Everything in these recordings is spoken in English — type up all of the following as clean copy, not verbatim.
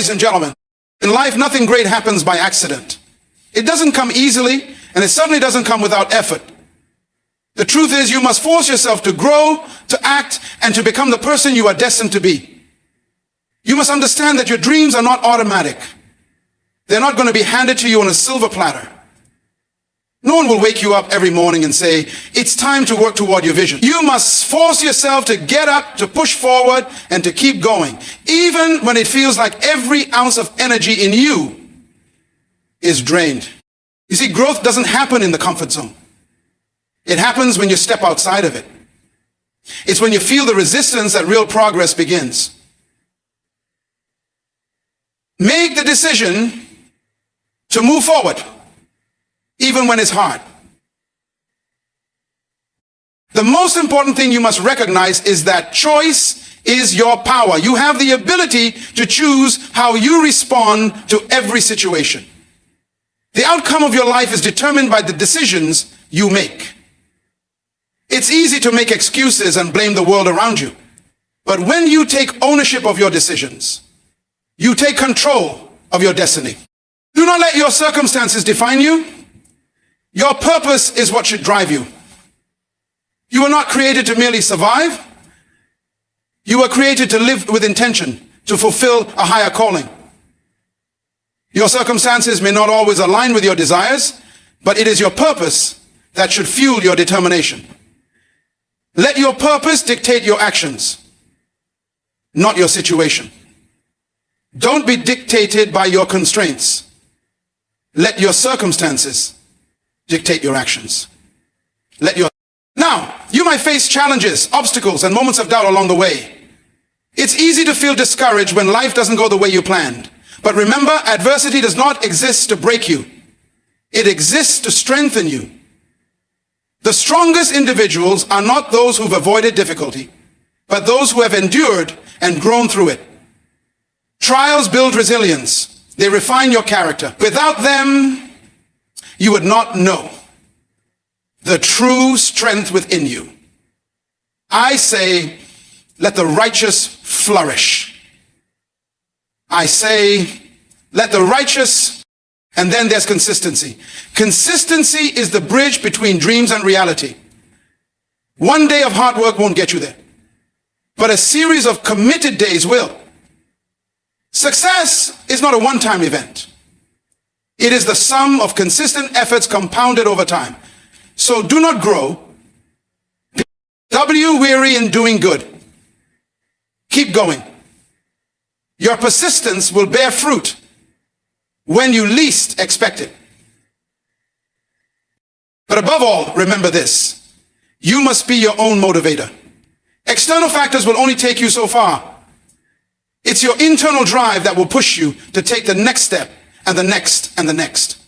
ladies and gentlemen, in life, nothing great happens by accident. It doesn't come easily, and it certainly doesn't come without effort. The truth is, you must force yourself to grow, to act, and to become the person you are destined to be. You must understand that your dreams are not automatic. They're not going to be handed to you on a silver platter. No one will wake you up every morning and say, it's time to work toward your vision. You must force yourself to get up, to push forward, and to keep going, even when it feels like every ounce of energy in you is drained. You see, growth doesn't happen in the comfort zone. It happens when you step outside of it. It's when you feel the resistance that real progress begins. Make the decision to move forward, even when it's hard. The most important thing you must recognize is that choice is your power. You have the ability to choose how you respond to every situation. The outcome of your life is determined by the decisions you make. It's easy to make excuses and blame the world around you. But when you take ownership of your decisions, you take control of your destiny. Do not let your circumstances define you. Your purpose is what should drive you. You were not created to merely survive. You were created to live with intention, to fulfill a higher calling. Your circumstances may not always align with your desires, but it is your purpose that should fuel your determination. Let your purpose dictate your actions, not your situation. Don't be dictated by your constraints. Let your circumstances dictate your actions. Now, you might face challenges, obstacles, and moments of doubt along the way. It's easy to feel discouraged when life doesn't go the way you planned. But remember, adversity does not exist to break you. It exists to strengthen you. The strongest individuals are not those who've avoided difficulty, but those who have endured and grown through it. Trials build resilience. They refine your character. Without them, you would not know the true strength within you. I say, let the righteous flourish. I say, let the righteous, and then there's consistency. Consistency is the bridge between dreams and reality. One day of hard work won't get you there, but a series of committed days will. Success is not a one-time event. It is the sum of consistent efforts compounded over time. So do not grow. Weary in doing good. Keep going. Your persistence will bear fruit when you least expect it. But above all, remember this. You must be your own motivator. External factors will only take you so far. It's your internal drive that will push you to take the next step and the next and the next.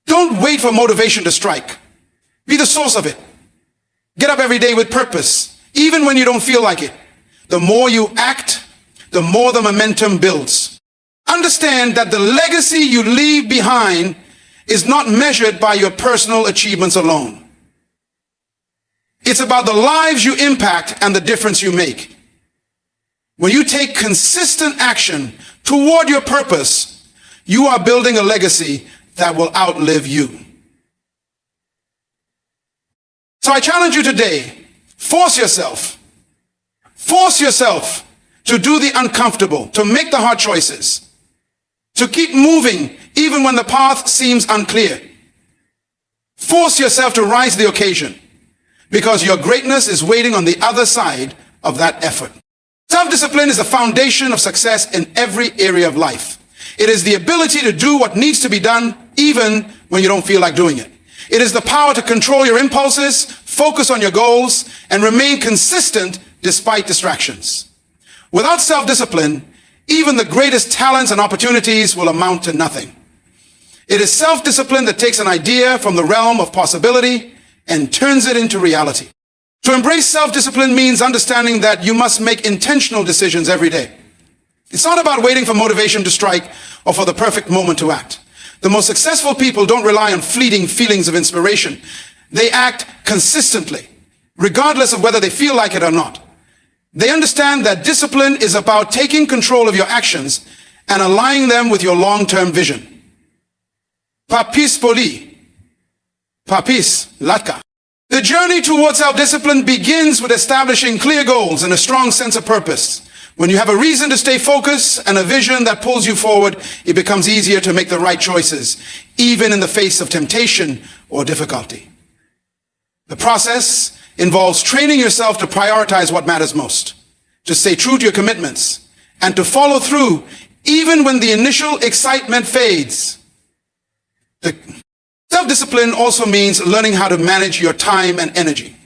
Don't wait for motivation to strike. Be the source of it. Get up every day with purpose, even when you don't feel like it. The more you act, the more the momentum builds. Understand that the legacy you leave behind is not measured by your personal achievements alone. It's about the lives you impact and the difference you make. When you take consistent action toward your purpose, you are building a legacy that will outlive you. So I challenge you today, force yourself to do the uncomfortable, to make the hard choices, to keep moving even when the path seems unclear. Force yourself to rise to the occasion, because your greatness is waiting on the other side of that effort. Self-discipline is the foundation of success in every area of life. It is the ability to do what needs to be done even when you don't feel like doing it. It is the power to control your impulses, focus on your goals, and remain consistent despite distractions. Without self-discipline, even the greatest talents and opportunities will amount to nothing. It is self-discipline that takes an idea from the realm of possibility and turns it into reality. To embrace self-discipline means understanding that you must make intentional decisions every day. It's not about waiting for motivation to strike or for the perfect moment to act. The most successful people don't rely on fleeting feelings of inspiration. They act consistently, regardless of whether they feel like it or not. They understand that discipline is about taking control of your actions and align them with your long-term vision. Papis poli, papis latka. The journey towards self-discipline begins with establishing clear goals and a strong sense of purpose. When you have a reason to stay focused and a vision that pulls you forward, it becomes easier to make the right choices, even in the face of temptation or difficulty. The process involves training yourself to prioritize what matters most, to stay true to your commitments, and to follow through even when the initial excitement fades. Self-discipline also means learning how to manage your time and energy.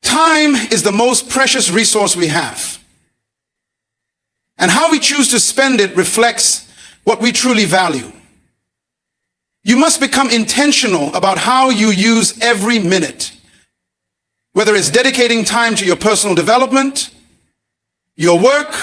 Time is the most precious resource we have. And how we choose to spend it reflects what we truly value. You must become intentional about how you use every minute, whether it's dedicating time to your personal development, your work,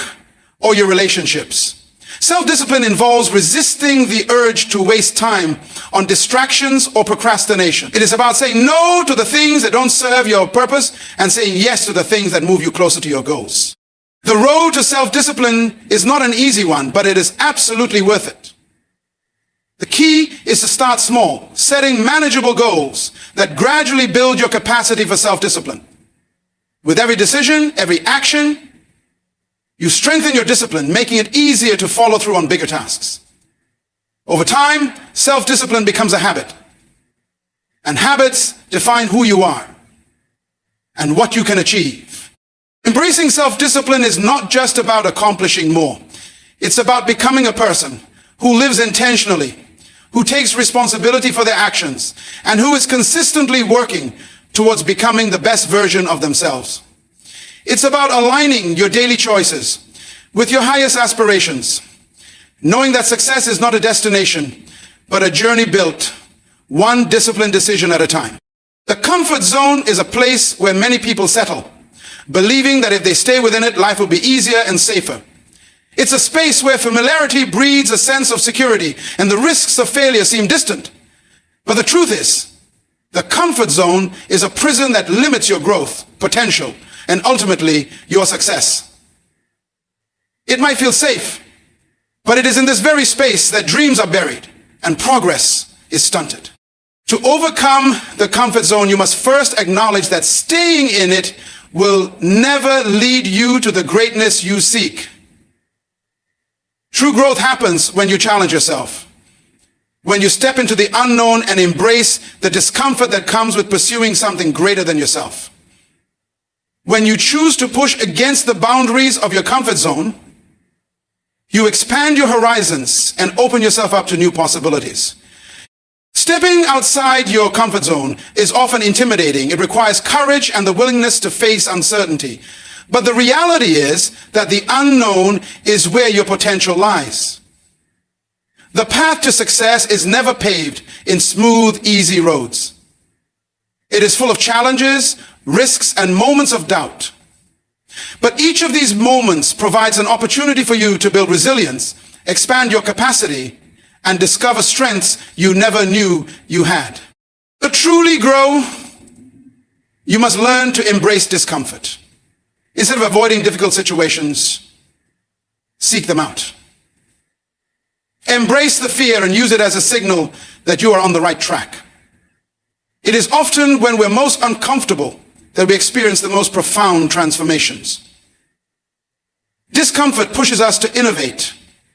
or your relationships. Self-discipline involves resisting the urge to waste time on distractions or procrastination. It is about saying no to the things that don't serve your purpose and saying yes to the things that move you closer to your goals. The road to self-discipline is not an easy one, but it is absolutely worth it. The key is to start small, setting manageable goals that gradually build your capacity for self-discipline. With every decision, every action, you strengthen your discipline, making it easier to follow through on bigger tasks. Over time, self-discipline becomes a habit. And habits define who you are and what you can achieve. Embracing self-discipline is not just about accomplishing more. It's about becoming a person who lives intentionally, who takes responsibility for their actions, and who is consistently working towards becoming the best version of themselves. It's about aligning your daily choices with your highest aspirations, knowing that success is not a destination, but a journey built one disciplined decision at a time. The comfort zone is a place where many people settle, believing that if they stay within it, life will be easier and safer. It's a space where familiarity breeds a sense of security and the risks of failure seem distant. But the truth is, the comfort zone is a prison that limits your growth, potential, and ultimately your success. It might feel safe, but it is in this very space that dreams are buried and progress is stunted. To overcome the comfort zone, you must first acknowledge that staying in it will never lead you to the greatness you seek. True growth happens when you challenge yourself, when you step into the unknown and embrace the discomfort that comes with pursuing something greater than yourself. When you choose to push against the boundaries of your comfort zone, you expand your horizons and open yourself up to new possibilities. Stepping outside your comfort zone is often intimidating. It requires courage and the willingness to face uncertainty. But the reality is that the unknown is where your potential lies. The path to success is never paved in smooth, easy roads. It is full of challenges, risks, and moments of doubt. But each of these moments provides an opportunity for you to build resilience, expand your capacity, and discover strengths you never knew you had. To truly grow, you must learn to embrace discomfort. Instead of avoiding difficult situations, seek them out. Embrace the fear and use it as a signal that you are on the right track. It is often when we're most uncomfortable that we experience the most profound transformations. Discomfort pushes us to innovate,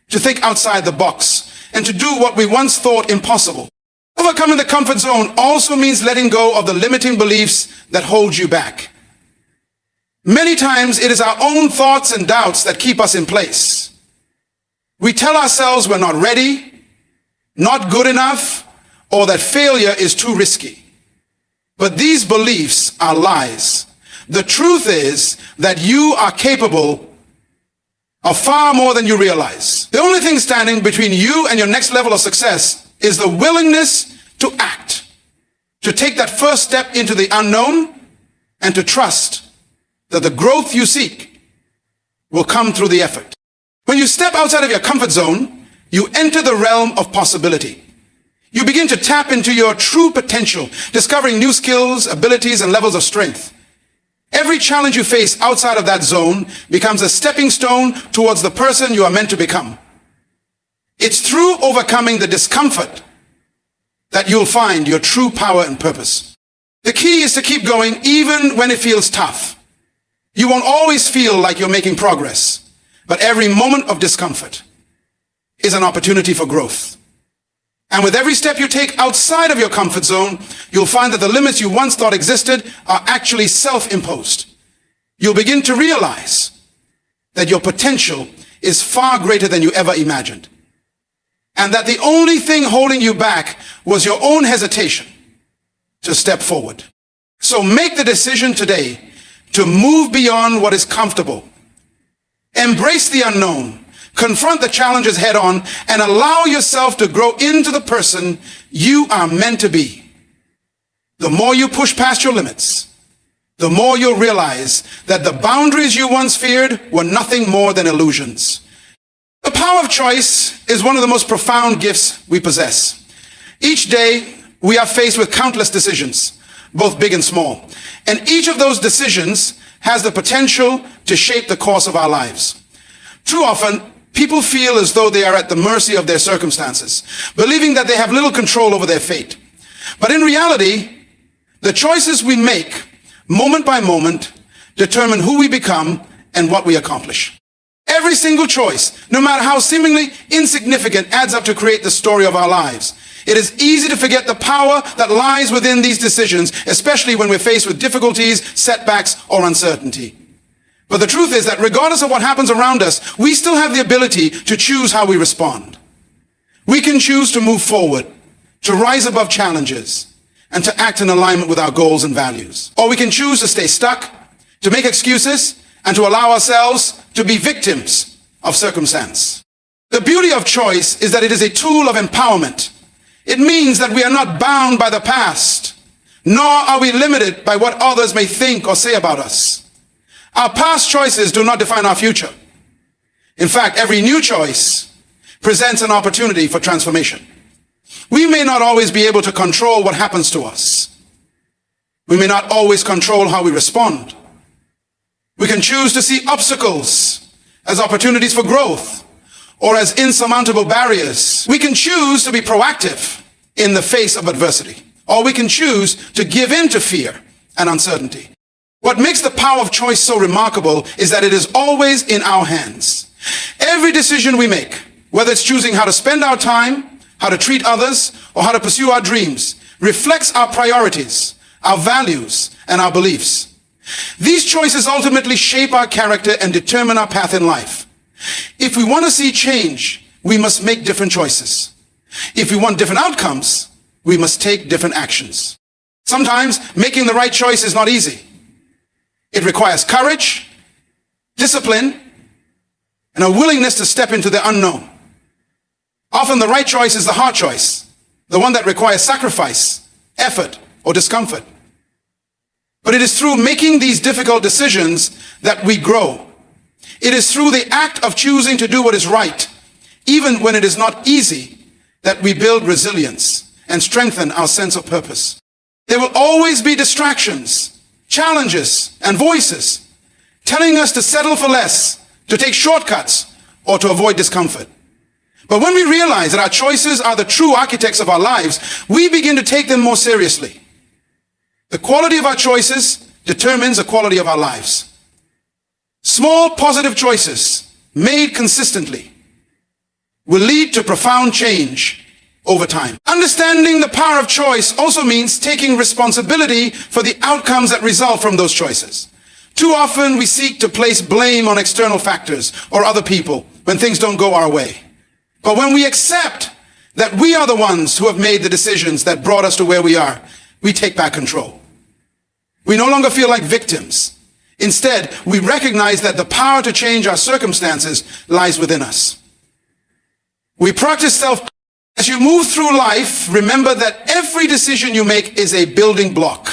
to think outside the box, and to do what we once thought impossible. Overcoming the comfort zone also means letting go of the limiting beliefs that hold you back. Many times it is our own thoughts and doubts that keep us in place. We tell ourselves we're not ready, not good enough, or that failure is too risky. But these beliefs are lies. The truth is that you are capable of far more than you realize. The only thing standing between you and your next level of success is the willingness to act, to take that first step into the unknown, and to trust that the growth you seek will come through the effort. When you step outside of your comfort zone, you enter the realm of possibility. You begin to tap into your true potential, discovering new skills, abilities, and levels of strength. Every challenge you face outside of that zone becomes a stepping stone towards the person you are meant to become. It's through overcoming the discomfort that you'll find your true power and purpose. The key is to keep going even when it feels tough. You won't always feel like you're making progress, but every moment of discomfort is an opportunity for growth. And with every step you take outside of your comfort zone, you'll find that the limits you once thought existed are actually self-imposed. You'll begin to realize that your potential is far greater than you ever imagined, and that the only thing holding you back was your own hesitation to step forward. So make the decision today to move beyond what is comfortable. Embrace the unknown, confront the challenges head on, and allow yourself to grow into the person you are meant to be. The more you push past your limits, the more you'll realize that the boundaries you once feared were nothing more than illusions. The power of choice is one of the most profound gifts we possess. Each day, we are faced with countless decisions, both big and small. And each of those decisions has the potential to shape the course of our lives. Too often, people feel as though they are at the mercy of their circumstances, believing that they have little control over their fate. But in reality, the choices we make, moment by moment, determine who we become and what we accomplish. Every single choice, no matter how seemingly insignificant, adds up to create the story of our lives. It is easy to forget the power that lies within these decisions, especially when we're faced with difficulties, setbacks, or uncertainty. But the truth is that regardless of what happens around us, we still have the ability to choose how we respond. We can choose to move forward, to rise above challenges, and to act in alignment with our goals and values. Or we can choose to stay stuck, to make excuses, and to allow ourselves to be victims of circumstance. The beauty of choice is that it is a tool of empowerment. It means that we are not bound by the past, nor are we limited by what others may think or say about us. Our past choices do not define our future. In fact, every new choice presents an opportunity for transformation. We may not always be able to control what happens to us. We may not always control how we respond. We can choose to see obstacles as opportunities for growth or as insurmountable barriers. We can choose to be proactive in the face of adversity, or we can choose to give in to fear and uncertainty. What makes the power of choice so remarkable is that it is always in our hands. Every decision we make, whether it's choosing how to spend our time, how to treat others, or how to pursue our dreams, reflects our priorities, our values, and our beliefs. These choices ultimately shape our character and determine our path in life. If we want to see change, we must make different choices. If we want different outcomes, we must take different actions. Sometimes making the right choice is not easy. It requires courage, discipline, and a willingness to step into the unknown. Often the right choice is the hard choice, the one that requires sacrifice, effort, or discomfort. But it is through making these difficult decisions that we grow. It is through the act of choosing to do what is right, even when it is not easy, that we build resilience and strengthen our sense of purpose. There will always be distractions, challenges, and voices telling us to settle for less, to take shortcuts, or to avoid discomfort. But when we realize that our choices are the true architects of our lives, we begin to take them more seriously. The quality of our choices determines the quality of our lives. Small positive choices made consistently will lead to profound change over time. Understanding the power of choice also means taking responsibility for the outcomes that result from those choices. Too often we seek to place blame on external factors or other people when things don't go our way. But when we accept that we are the ones who have made the decisions that brought us to where we are, we take back control. We no longer feel like victims. Instead, we recognize that the power to change our circumstances lies within us. We practice self. As you move through life, remember that every decision you make is a building block.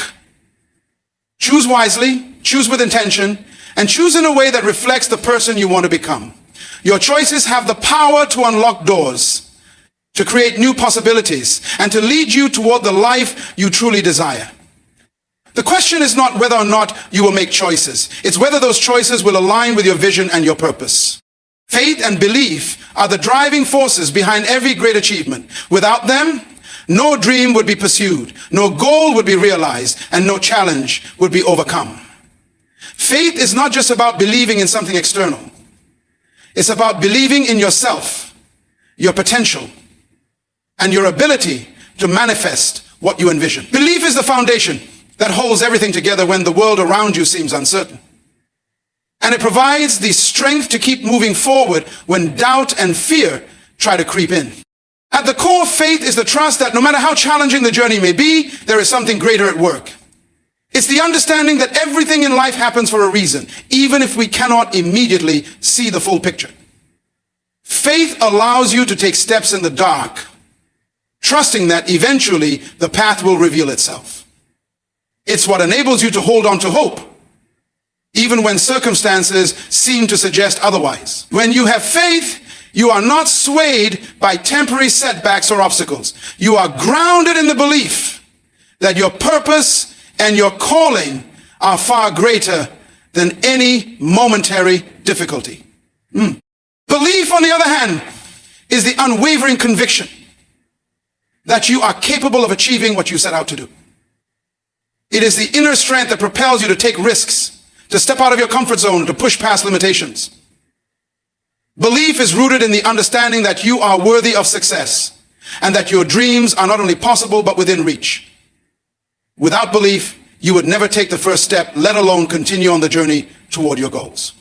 Choose wisely, choose with intention, and choose in a way that reflects the person you want to become. Your choices have the power to unlock doors, to create new possibilities, and to lead you toward the life you truly desire. The question is not whether or not you will make choices. It's whether those choices will align with your vision and your purpose. Faith and belief are the driving forces behind every great achievement. Without them, no dream would be pursued, no goal would be realized, and no challenge would be overcome. Faith is not just about believing in something external. It's about believing in yourself, your potential, and your ability to manifest what you envision. Belief is the foundation that holds everything together when the world around you seems uncertain. And it provides the strength to keep moving forward when doubt and fear try to creep in. At the core of faith is the trust that no matter how challenging the journey may be, there is something greater at work. It's the understanding that everything in life happens for a reason, even if we cannot immediately see the full picture. Faith allows you to take steps in the dark, trusting that eventually the path will reveal itself. It's what enables you to hold on to hope, even when circumstances seem to suggest otherwise. When you have faith, you are not swayed by temporary setbacks or obstacles. You are grounded in the belief that your purpose and your calling are far greater than any momentary difficulty. Belief, on the other hand, is the unwavering conviction that you are capable of achieving what you set out to do. It is the inner strength that propels you to take risks, to step out of your comfort zone, to push past limitations. Belief is rooted in the understanding that you are worthy of success and that your dreams are not only possible but within reach. Without belief, you would never take the first step, let alone continue on the journey toward your goals.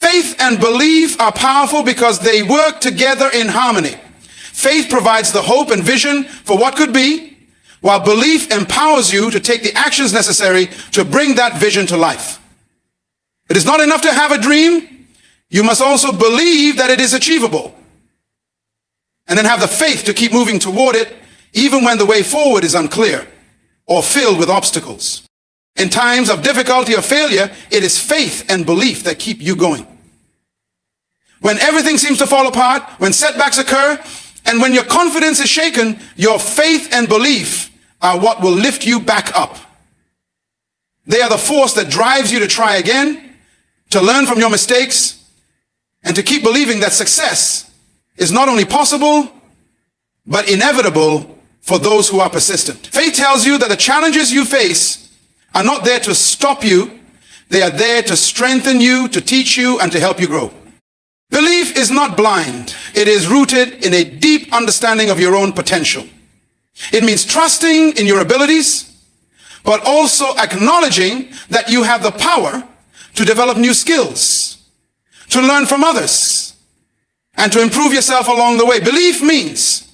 Faith and belief are powerful because they work together in harmony. Faith provides the hope and vision for what could be, while belief empowers you to take the actions necessary to bring that vision to life. It is not enough to have a dream. You must also believe that it is achievable, and then have the faith to keep moving toward it, even when the way forward is unclear or filled with obstacles. In times of difficulty or failure, it is faith and belief that keep you going. When everything seems to fall apart, when setbacks occur, and when your confidence is shaken, your faith and belief are what will lift you back up. They are the force that drives you to try again, to learn from your mistakes, and to keep believing that success is not only possible, but inevitable for those who are persistent. Faith tells you that the challenges you face are not there to stop you. They are there to strengthen you, to teach you, and to help you grow. Belief is not blind. It is rooted in a deep understanding of your own potential. It means trusting in your abilities, but also acknowledging that you have the power to develop new skills, to learn from others, and to improve yourself along the way. Belief means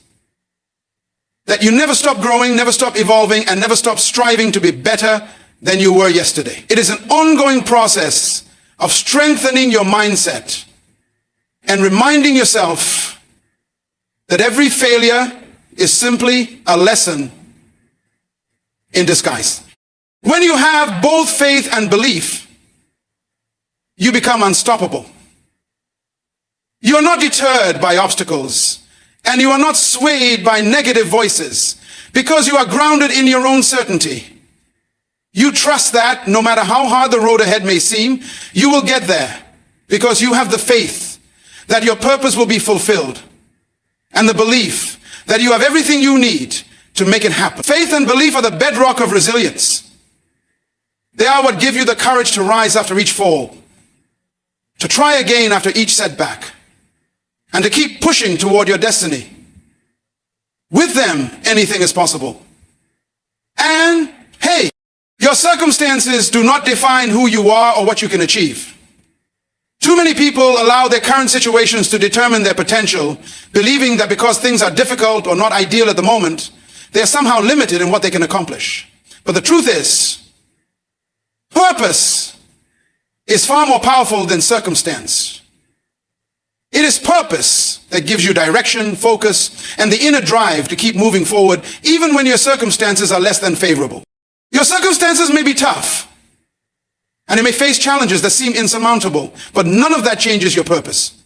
that you never stop growing, never stop evolving, and never stop striving to be better than you were yesterday. It is an ongoing process of strengthening your mindset and reminding yourself that every failure is simply a lesson in disguise. When you have both faith and belief, you become unstoppable. You are not deterred by obstacles, and you are not swayed by negative voices, because you are grounded in your own certainty. You trust that no matter how hard the road ahead may seem, you will get there, because you have the faith that your purpose will be fulfilled, and the belief that you have everything you need to make it happen. Faith and belief are the bedrock of resilience. They are what give you the courage to rise after each fall, to try again after each setback, and to keep pushing toward your destiny. With them, anything is possible. And hey, your circumstances do not define who you are or what you can achieve. Too many people allow their current situations to determine their potential, believing that because things are difficult or not ideal at the moment, they are somehow limited in what they can accomplish. But the truth is, purpose is far more powerful than circumstance. It is purpose that gives you direction, focus, and the inner drive to keep moving forward, even when your circumstances are less than favorable. Your circumstances may be tough, and you may face challenges that seem insurmountable, but none of that changes your purpose.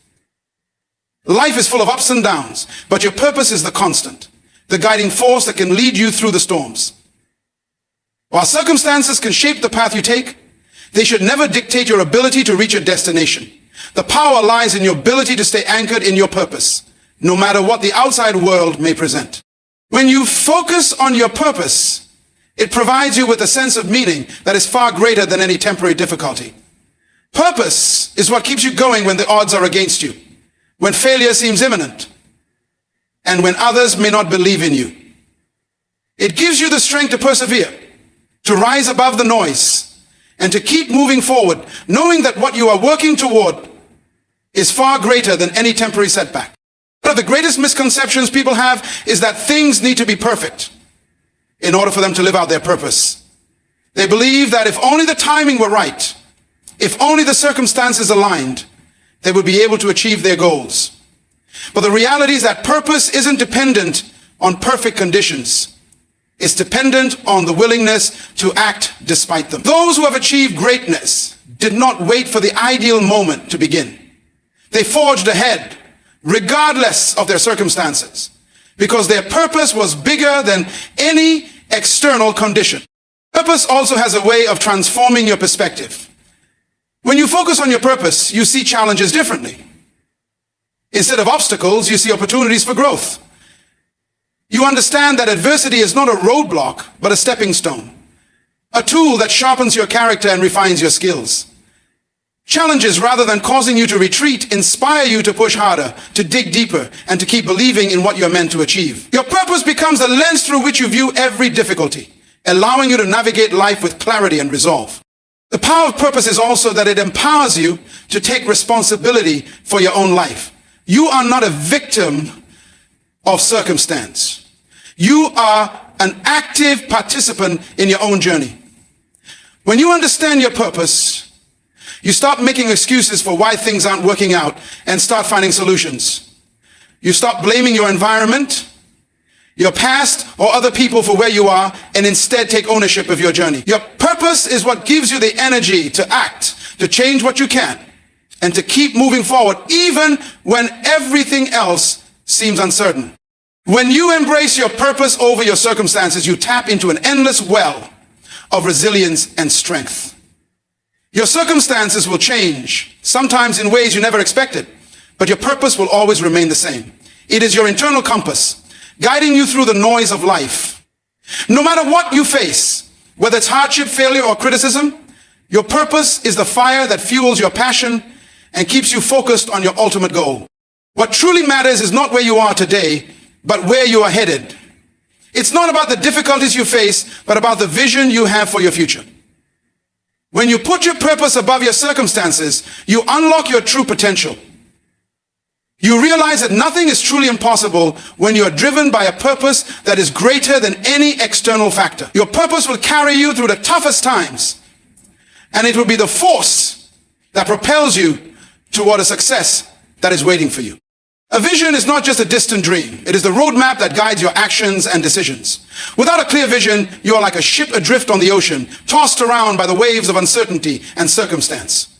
Life is full of ups and downs, but your purpose is the constant, the guiding force that can lead you through the storms. While circumstances can shape the path you take, they should never dictate your ability to reach your destination. The power lies in your ability to stay anchored in your purpose, no matter what the outside world may present. When you focus on your purpose, it provides you with a sense of meaning that is far greater than any temporary difficulty. Purpose is what keeps you going when the odds are against you, when failure seems imminent, and when others may not believe in you. It gives you the strength to persevere, to rise above the noise, and to keep moving forward, knowing that what you are working toward is far greater than any temporary setback. One of the greatest misconceptions people have is that things need to be perfect in order for them to live out their purpose. They believe that if only the timing were right, if only the circumstances aligned, they would be able to achieve their goals. But the reality is that purpose isn't dependent on perfect conditions. It's dependent on the willingness to act despite them. Those who have achieved greatness did not wait for the ideal moment to begin. They forged ahead, regardless of their circumstances, because their purpose was bigger than any external condition. Purpose also has a way of transforming your perspective. When you focus on your purpose, you see challenges differently. Instead of obstacles, you see opportunities for growth. You understand that adversity is not a roadblock, but a stepping stone, a tool that sharpens your character and refines your skills. Challenges, rather than causing you to retreat, inspire you to push harder, to dig deeper, and to keep believing in what you're meant to achieve. Your purpose becomes the lens through which you view every difficulty, allowing you to navigate life with clarity and resolve. The power of purpose is also that it empowers you to take responsibility for your own life. You are not a victim of circumstance. You are an active participant in your own journey. When you understand your purpose, you stop making excuses for why things aren't working out and start finding solutions. You stop blaming your environment, your past, or other people for where you are, and instead take ownership of your journey. Your purpose is what gives you the energy to act, to change what you can, and to keep moving forward even when everything else seems uncertain. When you embrace your purpose over your circumstances, you tap into an endless well of resilience and strength. Your circumstances will change, sometimes in ways you never expected, but your purpose will always remain the same. It is your internal compass, guiding you through the noise of life. No matter what you face, whether it's hardship, failure, or criticism, your purpose is the fire that fuels your passion and keeps you focused on your ultimate goal. What truly matters is not where you are today, but where you are headed. It's not about the difficulties you face, but about the vision you have for your future. When you put your purpose above your circumstances, you unlock your true potential. You realize that nothing is truly impossible when you are driven by a purpose that is greater than any external factor. Your purpose will carry you through the toughest times, and it will be the force that propels you toward a success that is waiting for you. A vision is not just a distant dream. It is the roadmap that guides your actions and decisions. Without a clear vision, you are like a ship adrift on the ocean, tossed around by the waves of uncertainty and circumstance.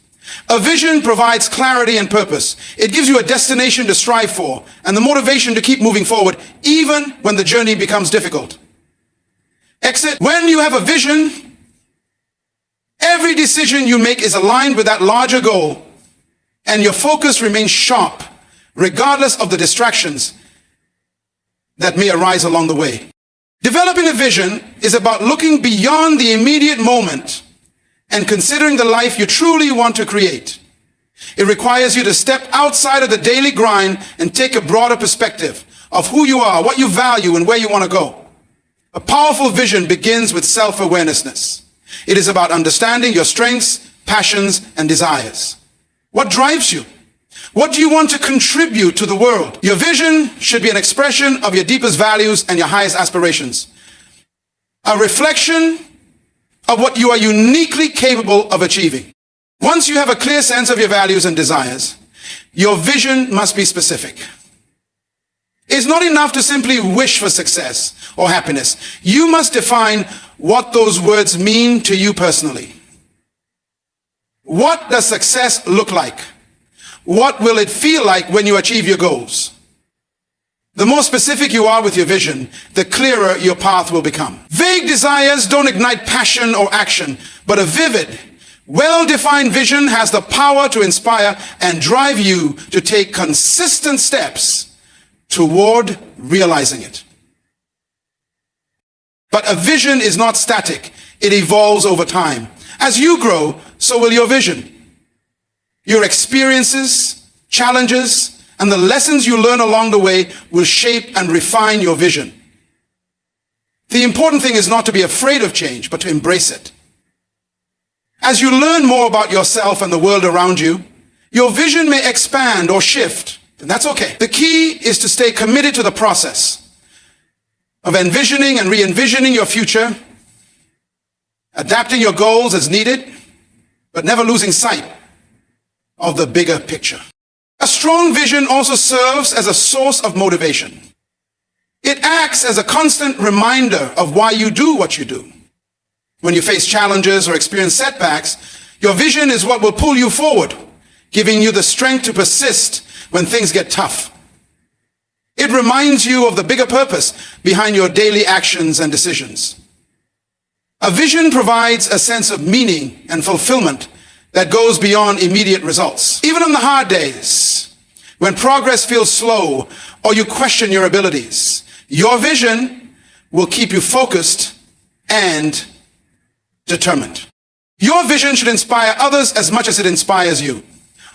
A vision provides clarity and purpose. It gives you a destination to strive for and the motivation to keep moving forward, even when the journey becomes difficult. Exit. When you have a vision, every decision you make is aligned with that larger goal, and your focus remains sharp, regardless of the distractions that may arise along the way. Developing a vision is about looking beyond the immediate moment and considering the life you truly want to create. It requires you to step outside of the daily grind and take a broader perspective of who you are, what you value, and where you want to go. A powerful vision begins with self-awareness. It is about understanding your strengths, passions, and desires. What drives you? What do you want to contribute to the world? Your vision should be an expression of your deepest values and your highest aspirations. A reflection of what you are uniquely capable of achieving. Once you have a clear sense of your values and desires, your vision must be specific. It's not enough to simply wish for success or happiness. You must define what those words mean to you personally. What does success look like? What will it feel like when you achieve your goals? The more specific you are with your vision, the clearer your path will become. Vague desires don't ignite passion or action, but a vivid, Well-defined vision has the power to inspire and drive you to take consistent steps toward realizing it. But a vision is not static. It evolves over time. As you grow, so will your vision. Your experiences, challenges, and the lessons you learn along the way will shape and refine your vision. The important thing is not to be afraid of change, but to embrace it. As you learn more about yourself and the world around you, your vision may expand or shift, and that's okay. The key is to stay committed to the process of envisioning and re-envisioning your future, adapting your goals as needed, but never losing sight of the bigger picture. A strong vision also serves as a source of motivation. It acts as a constant reminder of why you do what you do. When you face challenges or experience setbacks, your vision is what will pull you forward, giving you the strength to persist when things get tough. It reminds you of the bigger purpose behind your daily actions and decisions. A vision provides a sense of meaning and fulfillment that goes beyond immediate results. Even on the hard days, when progress feels slow or you question your abilities, your vision will keep you focused and determined. Your vision should inspire others as much as it inspires you.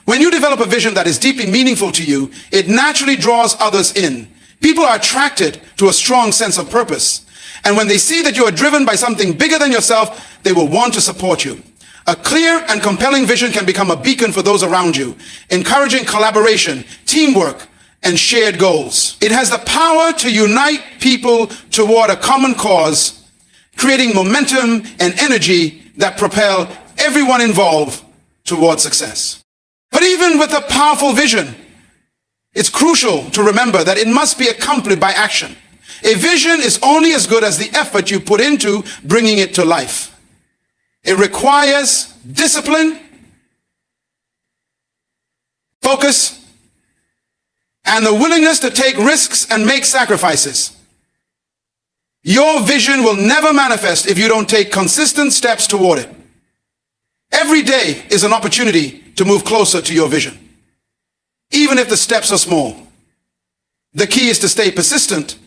When you develop a vision that is deeply meaningful to you, it naturally draws others in. People are attracted to a strong sense of purpose. And when they see that you are driven by something bigger than yourself, they will want to support you. A clear and compelling vision can become a beacon for those around you, encouraging collaboration, teamwork, and shared goals. It has the power to unite people toward a common cause, creating momentum and energy that propel everyone involved toward success. But even with a powerful vision, it's crucial to remember that it must be accompanied by action. A vision is only as good as the effort you put into bringing it to life. It requires discipline, focus, and the willingness to take risks and make sacrifices. Your vision will never manifest if you don't take consistent steps toward it. Every day is an opportunity to move closer to your vision, even if the steps are small. The key is to stay persistent,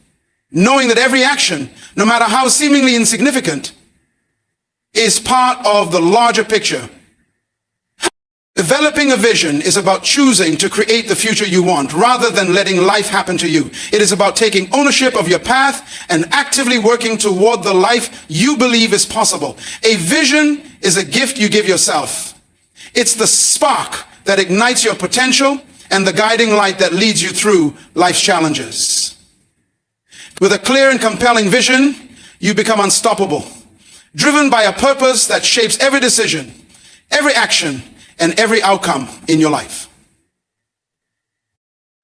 knowing that every action, no matter how seemingly insignificant, is part of the larger picture. Developing a vision is about choosing to create the future you want rather than letting life happen to you. It is about taking ownership of your path and actively working toward the life you believe is possible. A vision is a gift you give yourself. It's the spark that ignites your potential and the guiding light that leads you through life's challenges. With a clear and compelling vision, you become unstoppable, driven by a purpose that shapes every decision, every action, and every outcome in your life.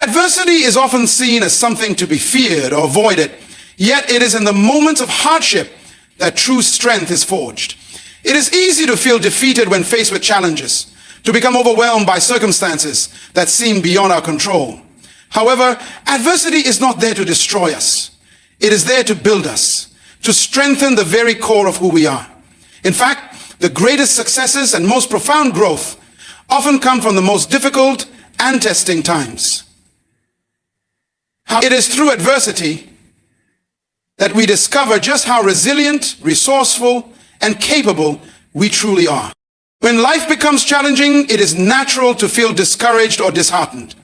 Adversity is often seen as something to be feared or avoided, yet it is in the moments of hardship that true strength is forged. It is easy to feel defeated when faced with challenges, to become overwhelmed by circumstances that seem beyond our control. However, adversity is not there to destroy us. It is there to build us, to strengthen the very core of who we are. In fact, the greatest successes and most profound growth often come from the most difficult and testing times. It is through adversity that we discover just how resilient, resourceful, and capable we truly are. When life becomes challenging, it is natural to feel discouraged or disheartened.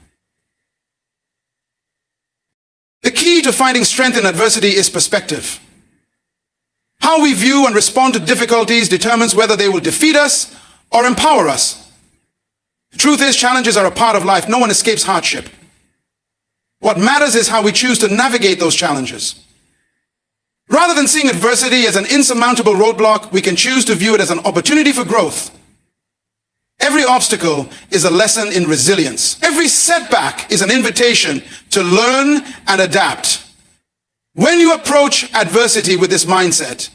The key to finding strength in adversity is perspective. How we view and respond to difficulties determines whether they will defeat us or empower us. The truth is, challenges are a part of life. No one escapes hardship. What matters is how we choose to navigate those challenges. Rather than seeing adversity as an insurmountable roadblock, we can choose to view it as an opportunity for growth. Every obstacle is a lesson in resilience. Every setback is an invitation to learn and adapt. When you approach adversity with this mindset,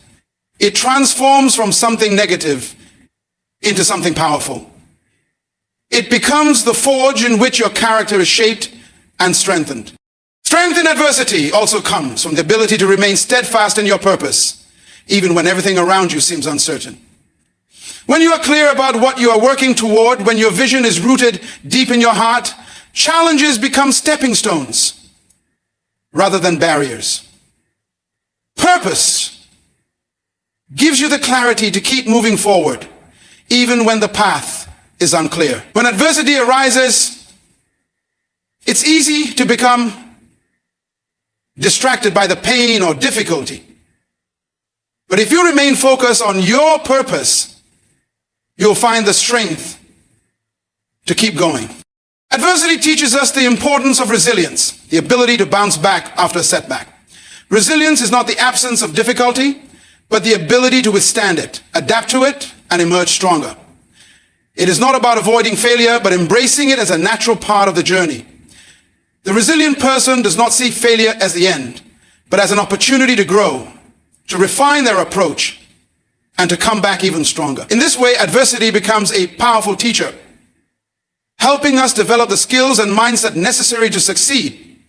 it transforms from something negative into something powerful. It becomes the forge in which your character is shaped and strengthened. Strength in adversity also comes from the ability to remain steadfast in your purpose, even when everything around you seems uncertain. When you are clear about what you are working toward, when your vision is rooted deep in your heart, challenges become stepping stones rather than barriers. Purpose gives you the clarity to keep moving forward, even when the path is unclear. When adversity arises, it's easy to become distracted by the pain or difficulty. But if you remain focused on your purpose, you'll find the strength to keep going. Adversity teaches us the importance of resilience, the ability to bounce back after a setback. Resilience is not the absence of difficulty, but the ability to withstand it, adapt to it, and emerge stronger. It is not about avoiding failure, but embracing it as a natural part of the journey. The resilient person does not see failure as the end, but as an opportunity to grow, to refine their approach, and to come back even stronger. In this way, adversity becomes a powerful teacher, helping us develop the skills and mindset necessary to succeed,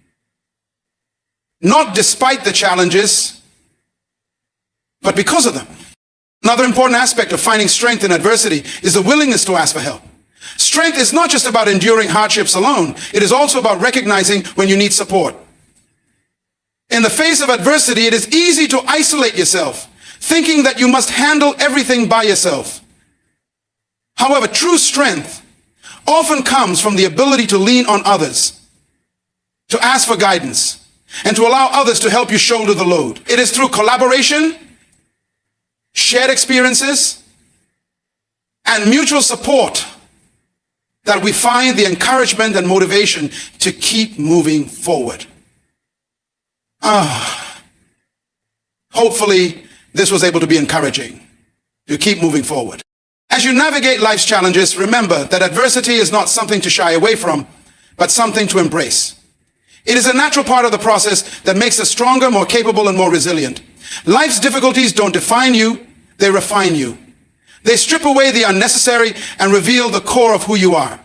not despite the challenges, but because of them. Another important aspect of finding strength in adversity is the willingness to ask for help. Strength is not just about enduring hardships alone. It is also about recognizing when you need support. In the face of adversity, it is easy to isolate yourself, thinking that you must handle everything by yourself. However, true strength often comes from the ability to lean on others, to ask for guidance, and to allow others to help you shoulder the load. It is through collaboration, shared experiences, and mutual support that we find the encouragement and motivation to keep moving forward. Hopefully, this was able to be encouraging to keep moving forward. As you navigate life's challenges, remember that adversity is not something to shy away from, but something to embrace. It is a natural part of the process that makes us stronger, more capable, and more resilient. Life's difficulties don't define you, they refine you. They strip away the unnecessary and reveal the core of who you are.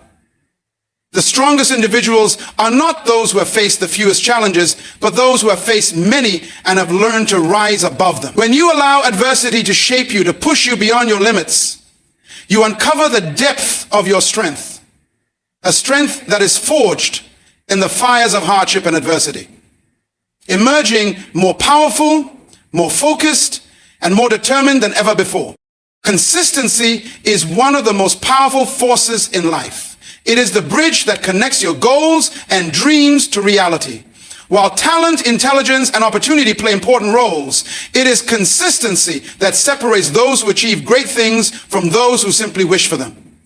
The strongest individuals are not those who have faced the fewest challenges, but those who have faced many and have learned to rise above them. When you allow adversity to shape you, to push you beyond your limits, you uncover the depth of your strength, a strength that is forged in the fires of hardship and adversity, emerging more powerful, more focused, and more determined than ever before. Consistency is one of the most powerful forces in life. It is the bridge that connects your goals and dreams to reality. While talent, intelligence, and opportunity play important roles, it is consistency that separates those who achieve great things from those who simply wish for them.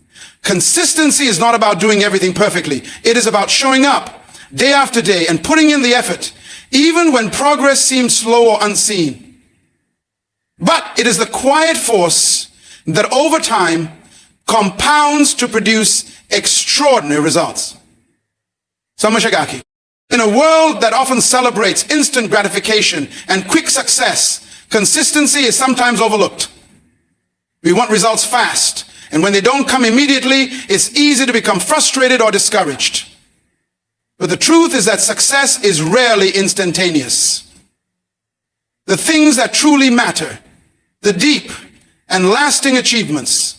Consistency is not about doing everything perfectly. It is about showing up day after day and putting in the effort, even when progress seems slow or unseen. But it is the quiet force that over time compounds to produce extraordinary results. Samashagaki. In a world that often celebrates instant gratification and quick success, consistency is sometimes overlooked. We want results fast, and when they don't come immediately, it's easy to become frustrated or discouraged. But the truth is that success is rarely instantaneous. The things that truly matter, the deep and lasting achievements,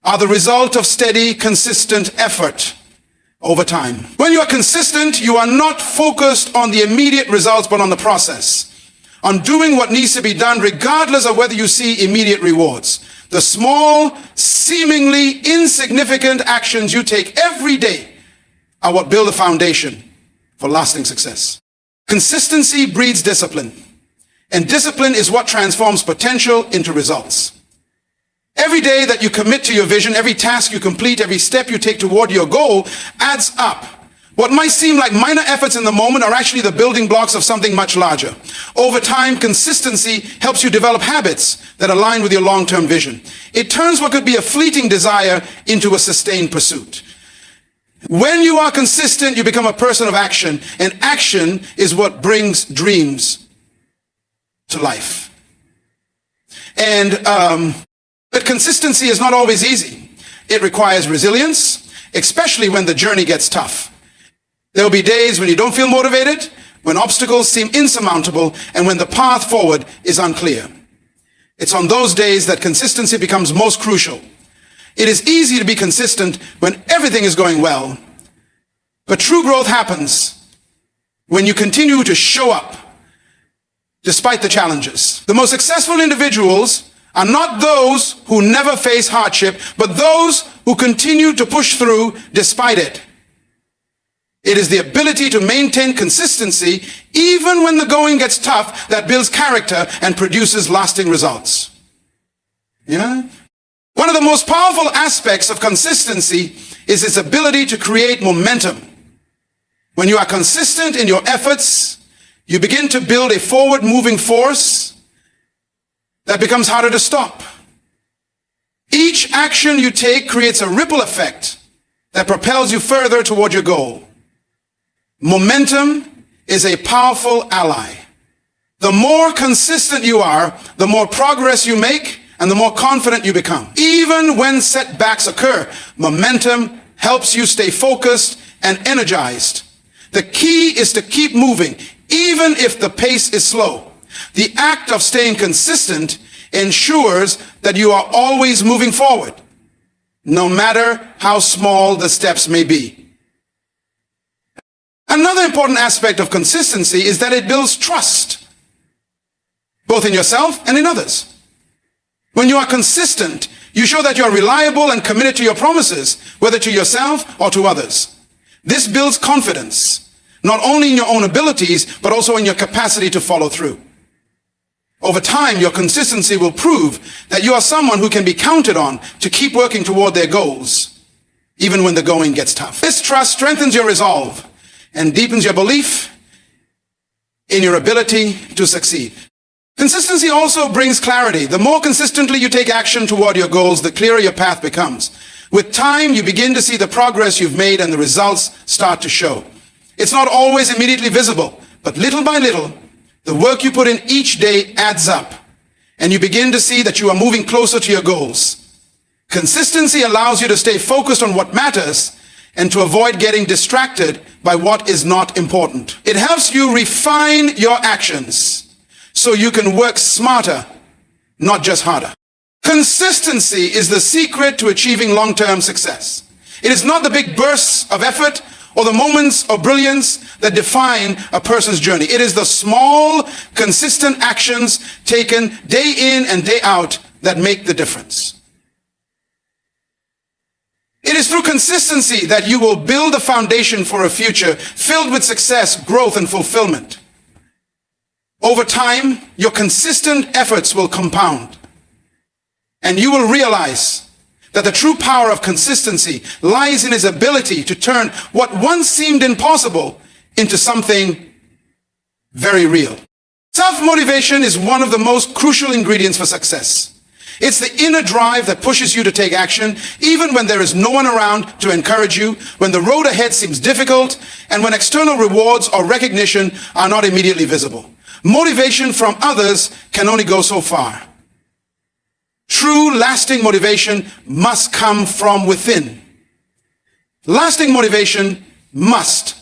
are the result of steady, consistent effort over time. When you are consistent, you are not focused on the immediate results, but on the process, on doing what needs to be done, regardless of whether you see immediate rewards. The small, seemingly insignificant actions you take every day are what build a foundation for lasting success. Consistency breeds discipline, and discipline is what transforms potential into results. Every day that you commit to your vision, every task you complete, every step you take toward your goal adds up. What might seem like minor efforts in the moment are actually the building blocks of something much larger. Over time, consistency helps you develop habits that align with your long-term vision. It turns what could be a fleeting desire into a sustained pursuit. When you are consistent, you become a person of action, and action is what brings dreams to life. But consistency is not always easy. It requires resilience, especially when the journey gets tough. There will be days when you don't feel motivated, when obstacles seem insurmountable, and when the path forward is unclear. It's on those days that consistency becomes most crucial. It is easy to be consistent when everything is going well, but true growth happens when you continue to show up despite the challenges. The most successful individuals are not those who never face hardship, but those who continue to push through despite it. It is the ability to maintain consistency even when the going gets tough that builds character and produces lasting results. Yeah? One of the most powerful aspects of consistency is its ability to create momentum. When you are consistent in your efforts, you begin to build a forward-moving force that becomes harder to stop. Each action you take creates a ripple effect that propels you further toward your goal. Momentum is a powerful ally. The more consistent you are, the more progress you make, and the more confident you become. Even when setbacks occur, momentum helps you stay focused and energized. The key is to keep moving, even if the pace is slow. The act of staying consistent ensures that you are always moving forward, no matter how small the steps may be. Another important aspect of consistency is that it builds trust, both in yourself and in others. When you are consistent, you show that you are reliable and committed to your promises, whether to yourself or to others. This builds confidence, not only in your own abilities, but also in your capacity to follow through. Over time, your consistency will prove that you are someone who can be counted on to keep working toward their goals, even when the going gets tough. This trust strengthens your resolve and deepens your belief in your ability to succeed. Consistency also brings clarity. The more consistently you take action toward your goals, the clearer your path becomes. With time, you begin to see the progress you've made and the results start to show. It's not always immediately visible, but little by little, the work you put in each day adds up, and you begin to see that you are moving closer to your goals. Consistency allows you to stay focused on what matters and to avoid getting distracted by what is not important. It helps you refine your actions so you can work smarter, not just harder. Consistency is the secret to achieving long-term success. It is not the big bursts of effort or the moments of brilliance that define a person's journey. It is the small, consistent actions taken day in and day out that make the difference. It is through consistency that you will build a foundation for a future filled with success, growth, and fulfillment. Over time, your consistent efforts will compound, and you will realize that the true power of consistency lies in its ability to turn what once seemed impossible into something very real. Self-motivation is one of the most crucial ingredients for success. It's the inner drive that pushes you to take action, even when there is no one around to encourage you, when the road ahead seems difficult, and when external rewards or recognition are not immediately visible. Motivation from others can only go so far. True, lasting motivation must come from within. Lasting motivation must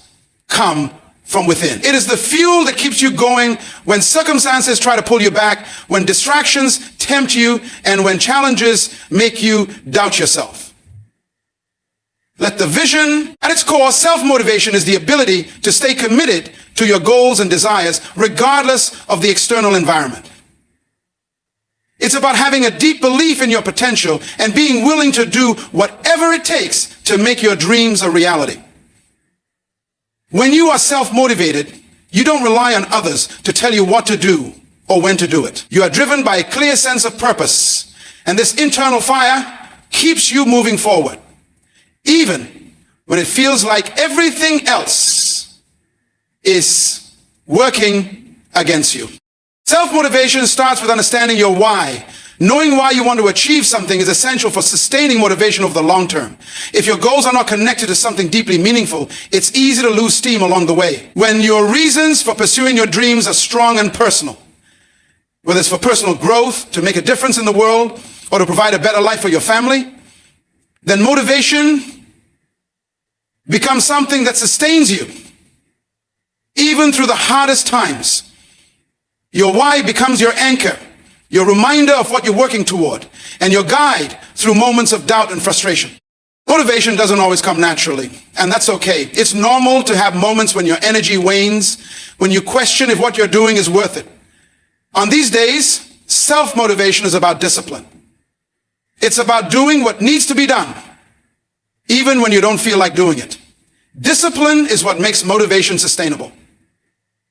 come from within. It is the fuel that keeps you going when circumstances try to pull you back, when distractions tempt you, and when challenges make you doubt yourself. Let the vision, at its core, self-motivation is the ability to stay committed to your goals and desires regardless of the external environment. It's about having a deep belief in your potential and being willing to do whatever it takes to make your dreams a reality. When you are self-motivated, you don't rely on others to tell you what to do or when to do it. You are driven by a clear sense of purpose, and this internal fire keeps you moving forward, even when it feels like everything else is working against you. Self-motivation starts with understanding your why. Knowing why you want to achieve something is essential for sustaining motivation over the long term. If your goals are not connected to something deeply meaningful, it's easy to lose steam along the way. When your reasons for pursuing your dreams are strong and personal, whether it's for personal growth, to make a difference in the world, or to provide a better life for your family, then motivation becomes something that sustains you, even through the hardest times. Your why becomes your anchor, your reminder of what you're working toward, and your guide through moments of doubt and frustration. Motivation doesn't always come naturally, and that's okay. It's normal to have moments when your energy wanes, when you question if what you're doing is worth it. On these days, self-motivation is about discipline. It's about doing what needs to be done, even when you don't feel like doing it. Discipline is what makes motivation sustainable.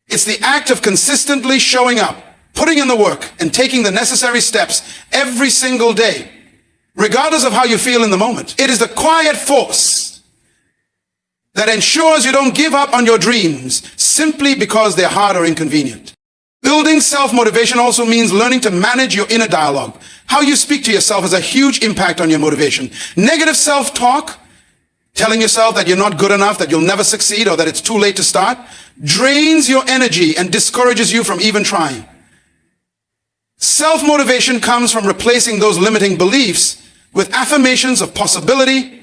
It's the act of consistently showing up, putting in the work, and taking the necessary steps every single day, regardless of how you feel in the moment. It is the quiet force that ensures you don't give up on your dreams simply because they're hard or inconvenient. Building self-motivation also means learning to manage your inner dialogue. How you speak to yourself has a huge impact on your motivation. Negative self-talk, telling yourself that you're not good enough, that you'll never succeed, or that it's too late to start, drains your energy and discourages you from even trying. Self-motivation comes from replacing those limiting beliefs with affirmations of possibility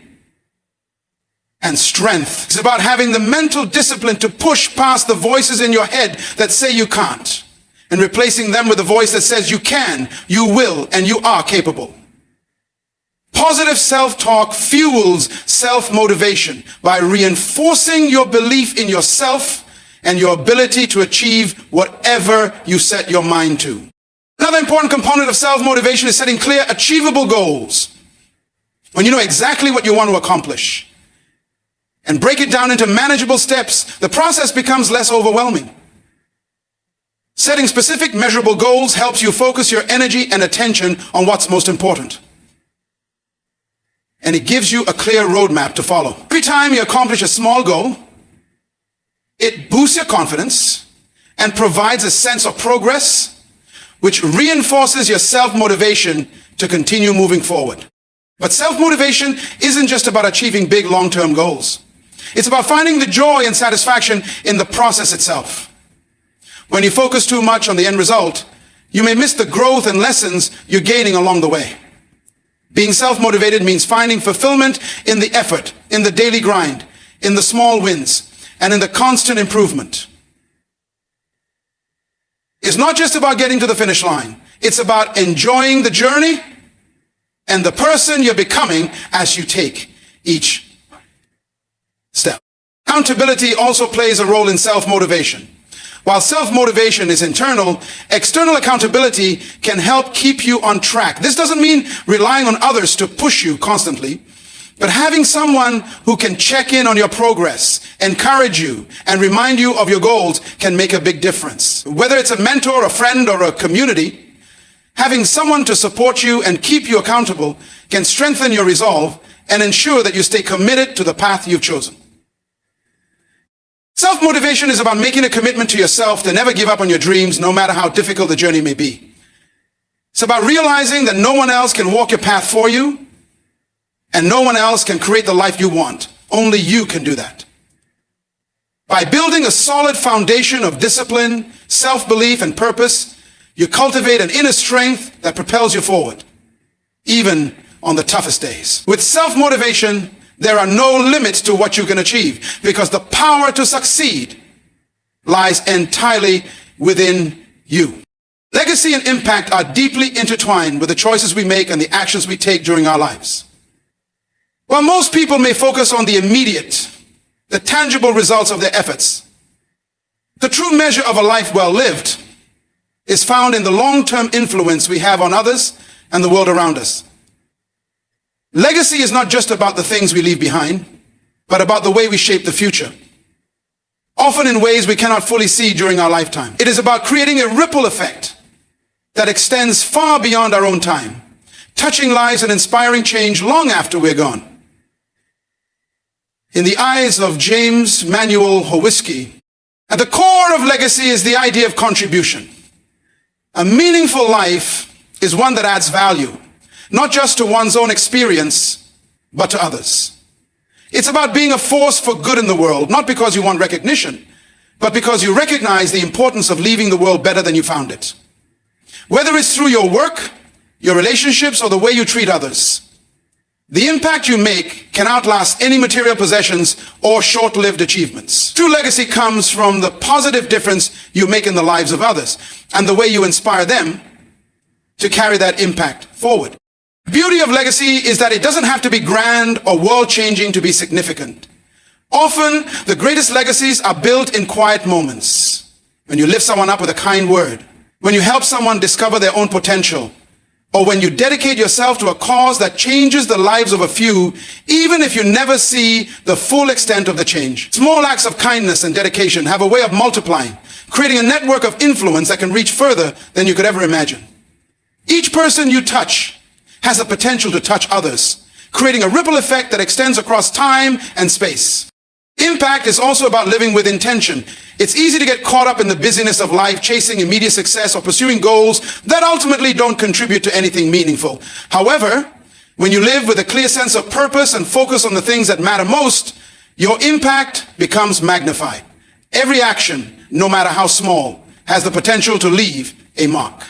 and strength. It's about having the mental discipline to push past the voices in your head that say you can't, and replacing them with a voice that says you can, you will, and you are capable. Positive self-talk fuels self-motivation by reinforcing your belief in yourself and your ability to achieve whatever you set your mind to. Another important component of self-motivation is setting clear, achievable goals. When you know exactly what you want to accomplish and break it down into manageable steps, the process becomes less overwhelming. Setting specific, measurable goals helps you focus your energy and attention on what's most important. And it gives you a clear roadmap to follow. Every time you accomplish a small goal, it boosts your confidence and provides a sense of progress, which reinforces your self-motivation to continue moving forward. But self-motivation isn't just about achieving big long-term goals. It's about finding the joy and satisfaction in the process itself. When you focus too much on the end result, you may miss the growth and lessons you're gaining along the way. Being self-motivated means finding fulfillment in the effort, in the daily grind, in the small wins, and in the constant improvement. It's not just about getting to the finish line. It's about enjoying the journey and the person you're becoming as you take each step. Accountability also plays a role in self-motivation. While self-motivation is internal, external accountability can help keep you on track. This doesn't mean relying on others to push you constantly, but having someone who can check in on your progress, encourage you, and remind you of your goals can make a big difference. Whether it's a mentor, a friend, or a community, having someone to support you and keep you accountable can strengthen your resolve and ensure that you stay committed to the path you've chosen. Self-motivation is about making a commitment to yourself to never give up on your dreams, no matter how difficult the journey may be. It's about realizing that no one else can walk your path for you, and no one else can create the life you want. Only you can do that. By building a solid foundation of discipline, self-belief, and purpose, you cultivate an inner strength that propels you forward, even on the toughest days. With self-motivation, there are no limits to what you can achieve, because the power to succeed lies entirely within you. Legacy and impact are deeply intertwined with the choices we make and the actions we take during our lives. While most people may focus on the immediate, the tangible results of their efforts, the true measure of a life well lived is found in the long-term influence we have on others and the world around us. Legacy is not just about the things we leave behind, but about the way we shape the future, often in ways we cannot fully see during our lifetime. It is about creating a ripple effect that extends far beyond our own time, touching lives and inspiring change long after we're gone. In the eyes of James Manuel Howisky, at the core of legacy is the idea of contribution. A meaningful life is one that adds value, not just to one's own experience, but to others. It's about being a force for good in the world, not because you want recognition, but because you recognize the importance of leaving the world better than you found it. Whether it's through your work, your relationships, or the way you treat others, the impact you make can outlast any material possessions or short-lived achievements. True legacy comes from the positive difference you make in the lives of others and the way you inspire them to carry that impact forward. The beauty of legacy is that it doesn't have to be grand or world-changing to be significant. Often, the greatest legacies are built in quiet moments. When you lift someone up with a kind word, when you help someone discover their own potential, or when you dedicate yourself to a cause that changes the lives of a few, even if you never see the full extent of the change. Small acts of kindness and dedication have a way of multiplying, creating a network of influence that can reach further than you could ever imagine. Each person you touch has the potential to touch others, creating a ripple effect that extends across time and space. Impact is also about living with intention. It's easy to get caught up in the busyness of life, chasing immediate success or pursuing goals that ultimately don't contribute to anything meaningful. However, when you live with a clear sense of purpose and focus on the things that matter most, your impact becomes magnified. Every action, no matter how small, has the potential to leave a mark.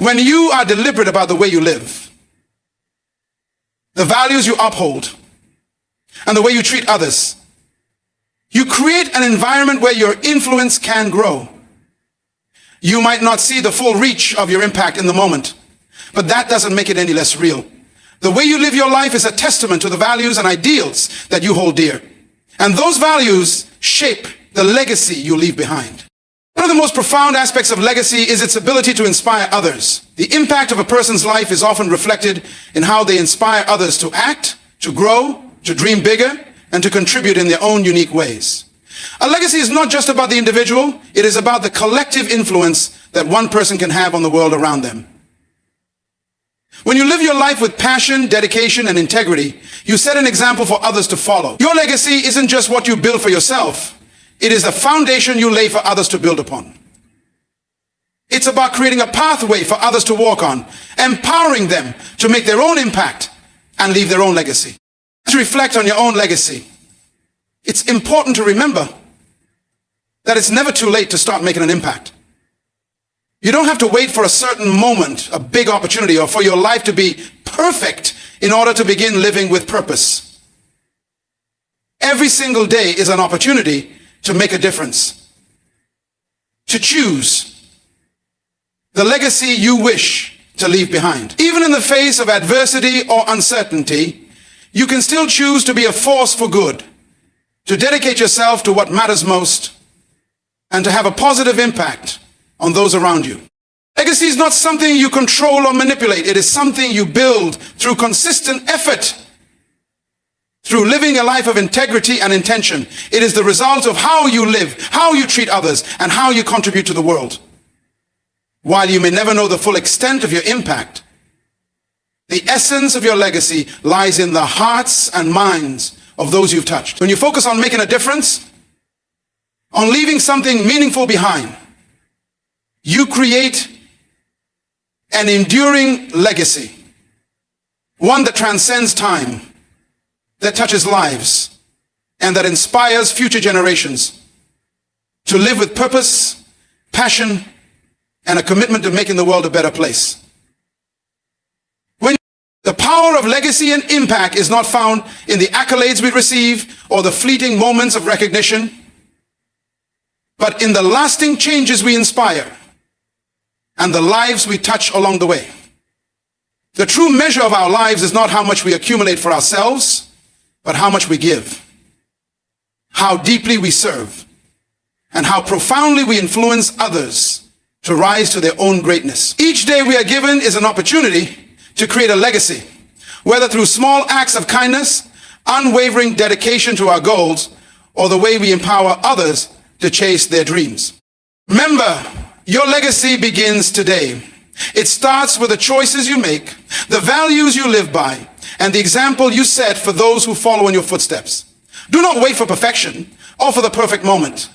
When you are deliberate about the way you live, the values you uphold, and the way you treat others, you create an environment where your influence can grow. You might not see the full reach of your impact in the moment, but that doesn't make it any less real. The way you live your life is a testament to the values and ideals that you hold dear. And those values shape the legacy you leave behind. One of the most profound aspects of legacy is its ability to inspire others. The impact of a person's life is often reflected in how they inspire others to act, to grow, to dream bigger, and to contribute in their own unique ways. A legacy is not just about the individual, it is about the collective influence that one person can have on the world around them. When you live your life with passion, dedication, and integrity, you set an example for others to follow. Your legacy isn't just what you build for yourself, it is the foundation you lay for others to build upon. It's about creating a pathway for others to walk on, empowering them to make their own impact and leave their own legacy. To reflect on your own legacy, it's important to remember that it's never too late to start making an impact. You don't have to wait for a certain moment, a big opportunity, or for your life to be perfect in order to begin living with purpose. Every single day is an opportunity to make a difference, to choose the legacy you wish to leave behind. Even in the face of adversity or uncertainty, you can still choose to be a force for good, to dedicate yourself to what matters most, and to have a positive impact on those around you. Legacy is not something you control or manipulate. It is something you build through consistent effort, through living a life of integrity and intention. It is the result of how you live, how you treat others, and how you contribute to the world. While you may never know the full extent of your impact, the essence of your legacy lies in the hearts and minds of those you've touched. When you focus on making a difference, on leaving something meaningful behind, you create an enduring legacy, one that transcends time, that touches lives, and that inspires future generations to live with purpose, passion, and a commitment to making the world a better place. The power of legacy and impact is not found in the accolades we receive or the fleeting moments of recognition, but in the lasting changes we inspire and the lives we touch along the way. The true measure of our lives is not how much we accumulate for ourselves, but how much we give, how deeply we serve, and how profoundly we influence others to rise to their own greatness. Each day we are given is an opportunity to create a legacy, whether through small acts of kindness, unwavering dedication to our goals, or the way we empower others to chase their dreams. Remember, your legacy begins today. It starts with the choices you make, the values you live by, and the example you set for those who follow in your footsteps. Do not wait for perfection or for the perfect moment.